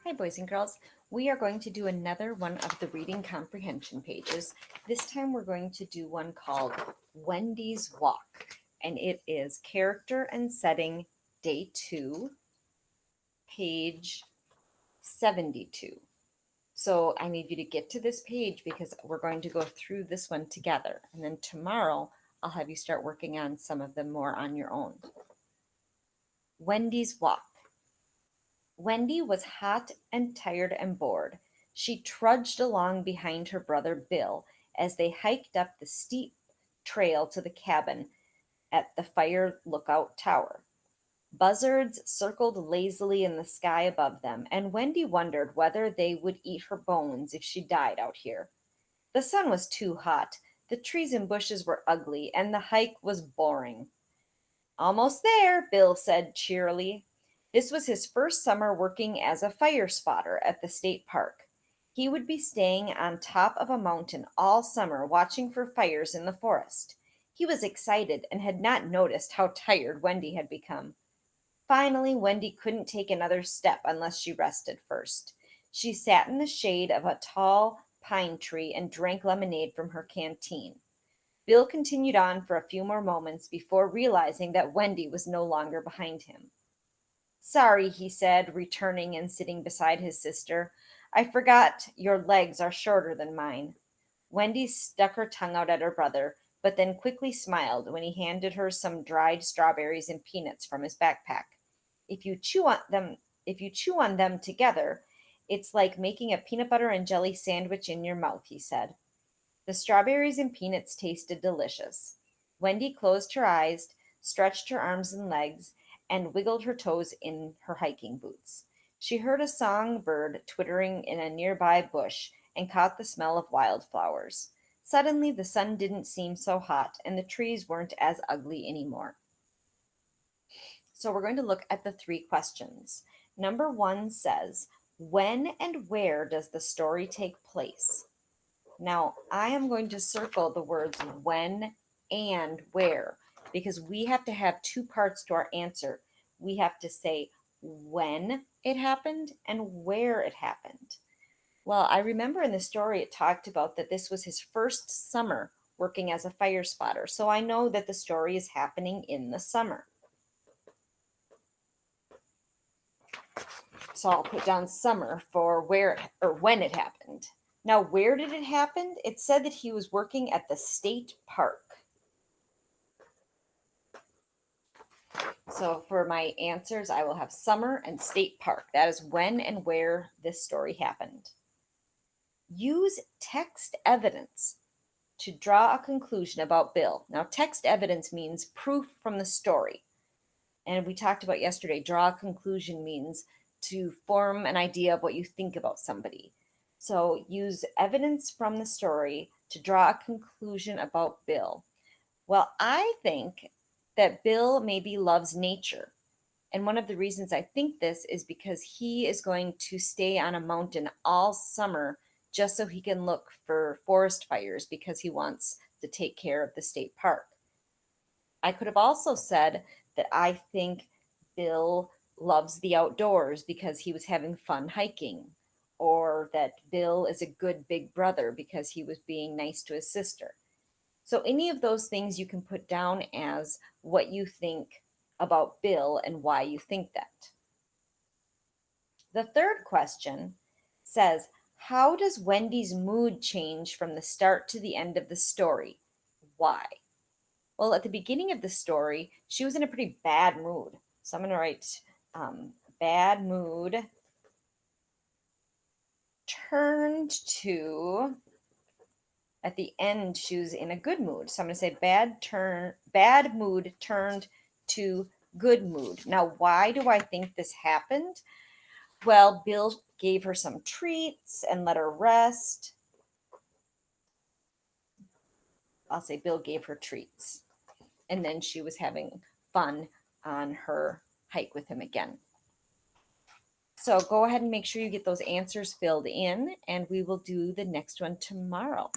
Hi, boys and girls. We are going to do another one of the reading comprehension pages. This time we're going to do one called Wendy's Walk, and it is Character and Setting, Day 2, page 72. So I need you to get to this page because we're going to go through this one together, and then tomorrow I'll have you start working on some of them more on your own. Wendy's Walk. Wendy was hot and tired and bored. She trudged along behind her brother Bill as they hiked up the steep trail to the cabin at the fire lookout tower. Buzzards circled lazily in the sky above them, and Wendy wondered whether they would eat her bones if she died out here. The sun was too hot, the trees and bushes were ugly, and the hike was boring. Almost there, Bill said cheerily. This was his first summer working as a fire spotter at the state park. He would be staying on top of a mountain all summer watching for fires in the forest. He was excited and had not noticed how tired Wendy had become. Finally, Wendy couldn't take another step unless she rested first. She sat in the shade of a tall pine tree and drank lemonade from her canteen. Bill continued on for a few more moments before realizing that Wendy was no longer behind him. Sorry, he said, returning and sitting beside his sister. I forgot your legs are shorter than mine. Wendy stuck her tongue out at her brother, but then quickly smiled when he handed her some dried strawberries and peanuts from his backpack. If you chew on them together, it's like making a peanut butter and jelly sandwich in your mouth, he said. The strawberries and peanuts tasted delicious. Wendy closed her eyes, stretched her arms and legs, and wiggled her toes in her hiking boots. She heard a songbird twittering in a nearby bush and caught the smell of wildflowers. Suddenly, the sun didn't seem so hot, and the trees weren't as ugly anymore. So, we're going to look at the 3 questions. Number 1 says, when and where does the story take place? Now, I am going to circle the words when and where because we have to have 2 parts to our answer. We have to say when it happened and where it happened. Well, I remember in the story it talked about that this was his first summer working as a fire spotter. So I know that the story is happening in the summer. So I'll put down summer for where or when it happened. Now, where did it happen? It said that he was working at the state park. So for my answers, I will have summer and state park. That is when and where this story happened. Use text evidence to draw a conclusion about Bill. Now, text evidence means proof from the story. And we talked about yesterday, draw a conclusion means to form an idea of what you think about somebody. So use evidence from the story to draw a conclusion about Bill. Well, I think that Bill maybe loves nature. And one of the reasons I think this is because he is going to stay on a mountain all summer just so he can look for forest fires because he wants to take care of the state park. I could have also said that I think Bill loves the outdoors because he was having fun hiking, or that Bill is a good big brother because he was being nice to his sister. So, any of those things you can put down as what you think about Bill and why you think that. The third question says, how does Wendy's mood change from the start to the end of the story? Why? Well, at the beginning of the story, she was in a pretty bad mood. So I'm going to write bad mood turned to, at the end, she was in a good mood. So I'm going to say bad mood turned to good mood. Now, why do I think this happened? Well, Bill gave her some treats and let her rest. I'll say Bill gave her treats. And then she was having fun on her hike with him again. So go ahead and make sure you get those answers filled in, and we will do the next one tomorrow.